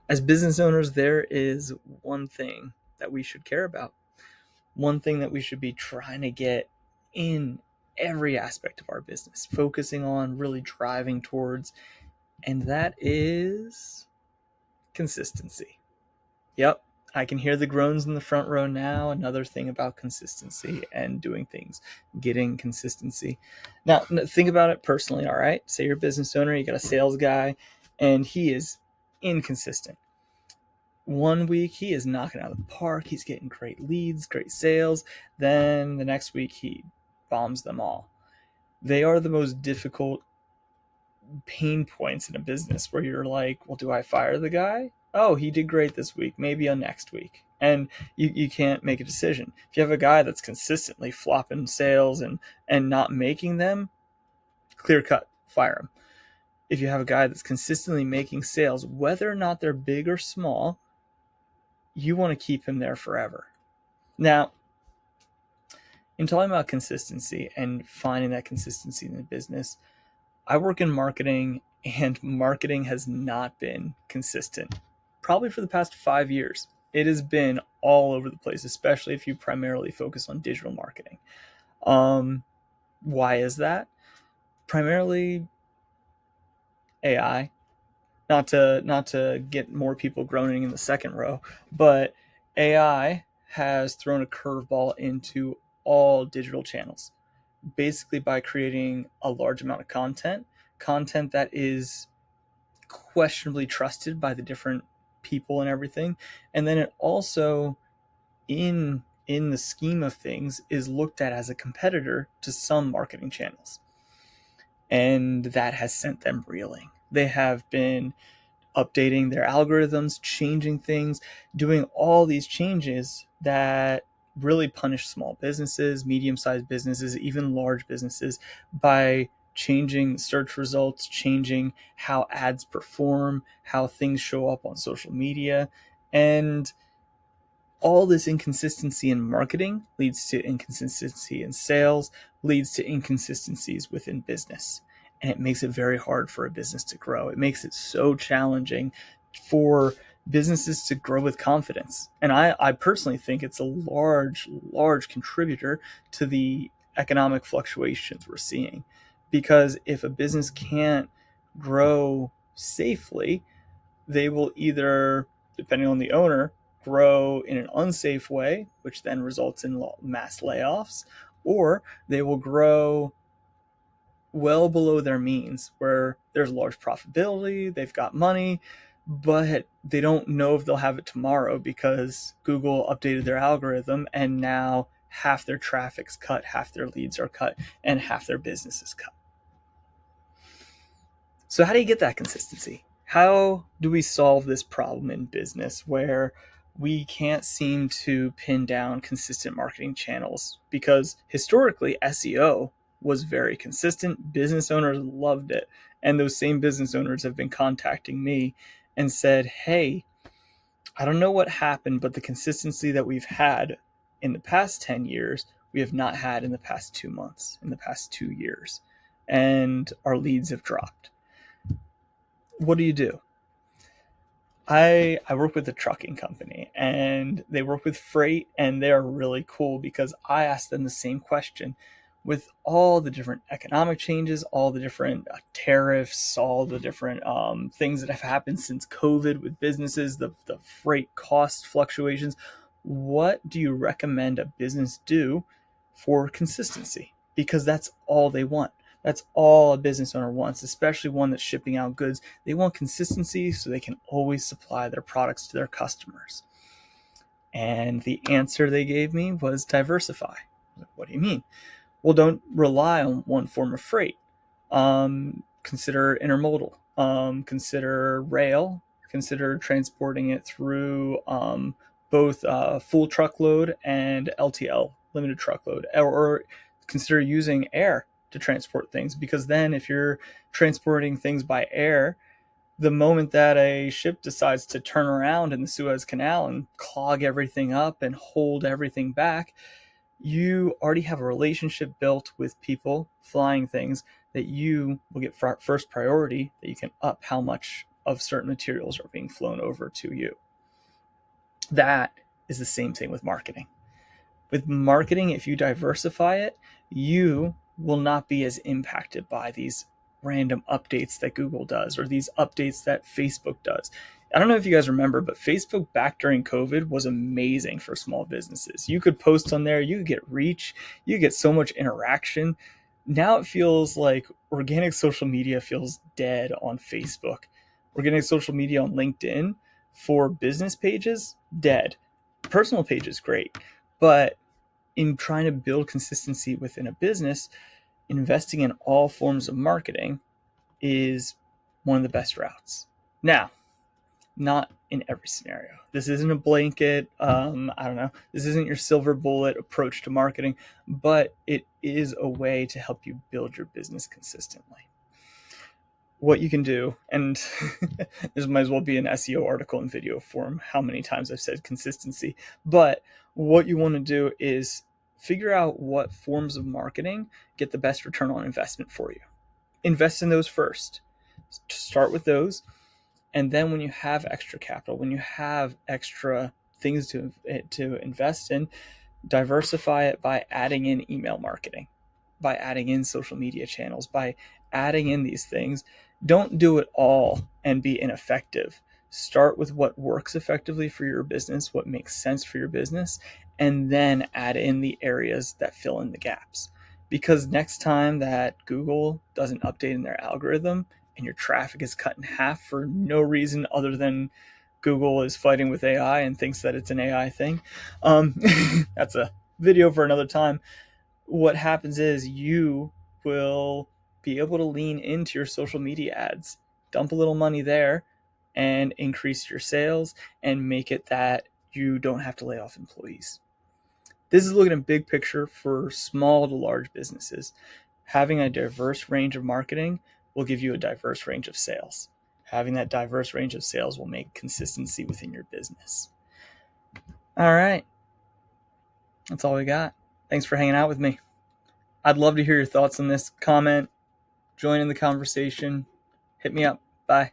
As business owners, there is one thing that we should care about, one thing that we should be trying to get in every aspect of our business, focusing on, really driving towards, and that is consistency. Yep, I can hear the groans in the front row now. Another thing about consistency and doing things, getting consistency. Now, think about it personally, all right? Say you're a business owner, you got a sales guy, and he is inconsistent. One week he is knocking out of the park, he's getting great leads, great sales. Then the next week he bombs them all. They are the most difficult pain points in a business where you're like, well, do I fire the guy? Oh, he did great this week, maybe on next week. And you can't make a decision. If you have a guy that's consistently flopping sales and not making them, clear cut, fire him. If you have a guy that's consistently making sales, whether or not they're big or small, you want to keep him there forever. Now, in talking about consistency and finding that consistency in the business, I work in marketing, and marketing has not been consistent. Probably for the past 5 years. It has been all over the place, especially if you primarily focus on digital marketing. Why is that? Primarily AI. Not to get more people groaning in the second row, but AI has thrown a curveball into all digital channels, basically by creating a large amount of content that is questionably trusted by the different people and everything. And then it also, in the scheme of things, is looked at as a competitor to some marketing channels, and that has sent them reeling. They have been updating their algorithms, changing things, doing all these changes that really punish small businesses, medium-sized businesses, even large businesses, by changing search results, changing how ads perform, how things show up on social media. And all this inconsistency in marketing leads to inconsistency in sales, leads to inconsistencies within business. And it makes it very hard for a business to grow. It makes it so challenging for businesses to grow with confidence. And I personally think it's a large contributor to the economic fluctuations we're seeing. Because if a business can't grow safely, they will either, depending on the owner, grow in an unsafe way, which then results in mass layoffs, or they will grow well below their means, where there's large profitability, they've got money, but they don't know if they'll have it tomorrow because Google updated their algorithm and now half their traffic's cut, half their leads are cut, and half their business is cut. So how do you get that consistency? How do we solve this problem in business where we can't seem to pin down consistent marketing channels? Because historically, SEO was very consistent. Business owners loved it. And those same business owners have been contacting me and said, hey, I don't know what happened, but the consistency that we've had in the past 10 years, we have not had in the past 2 months, in the past 2 years. And our leads have dropped. What do you do? I work with a trucking company, and they work with freight, and they're really cool because I asked them the same question. With all the different economic changes, all the different tariffs, all the different things that have happened since COVID with businesses, the freight cost fluctuations, what do you recommend a business do for consistency? Because that's all they want. That's all a business owner wants, especially one that's shipping out goods. They want consistency so they can always supply their products to their customers. And the answer they gave me was diversify. What do you mean? Well, don't rely on one form of freight. Consider intermodal. Consider rail. Consider transporting it through both full truckload and LTL, limited truckload, or consider using air to transport things, because then if you're transporting things by air, the moment that a ship decides to turn around in the Suez Canal and clog everything up and hold everything back, you already have a relationship built with people flying things that you will get first priority, that you can up how much of certain materials are being flown over to you. That is the same thing with marketing. With marketing, if you diversify it, you will not be as impacted by these random updates that Google does or these updates that Facebook does. I don't know if you guys remember, but Facebook back during COVID was amazing for small businesses. You could post on there, you could get reach, you get so much interaction. Now it feels like organic social media feels dead on Facebook. Organic social media on LinkedIn for business pages, dead. Personal pages, great. But in trying to build consistency within a business, investing in all forms of marketing is one of the best routes. Now, not in every scenario. This isn't a blanket, this isn't your silver bullet approach to marketing, but it is a way to help you build your business consistently. What you can do, and this might as well be an SEO article in video form, how many times I've said consistency, but what you want to do is figure out what forms of marketing get the best return on investment for you. Invest in those first. Start with those. And then when you have extra capital, when you have extra things to invest in, diversify it by adding in email marketing, by adding in social media channels, by adding in these things. Don't do it all and be ineffective. Start with what works effectively for your business, what makes sense for your business, and then add in the areas that fill in the gaps. Because next time that Google doesn't update in their algorithm and your traffic is cut in half for no reason other than Google is fighting with AI and thinks that it's an AI thing, that's a video for another time. What happens is you will be able to lean into your social media ads, dump a little money there, and increase your sales and make it that you don't have to lay off employees. This is looking at big picture for small to large businesses. Having a diverse range of marketing will give you a diverse range of sales. Having that diverse range of sales will make consistency within your business. All right. That's all we got. Thanks for hanging out with me. I'd love to hear your thoughts on this. Comment, join in the conversation. Hit me up. Bye.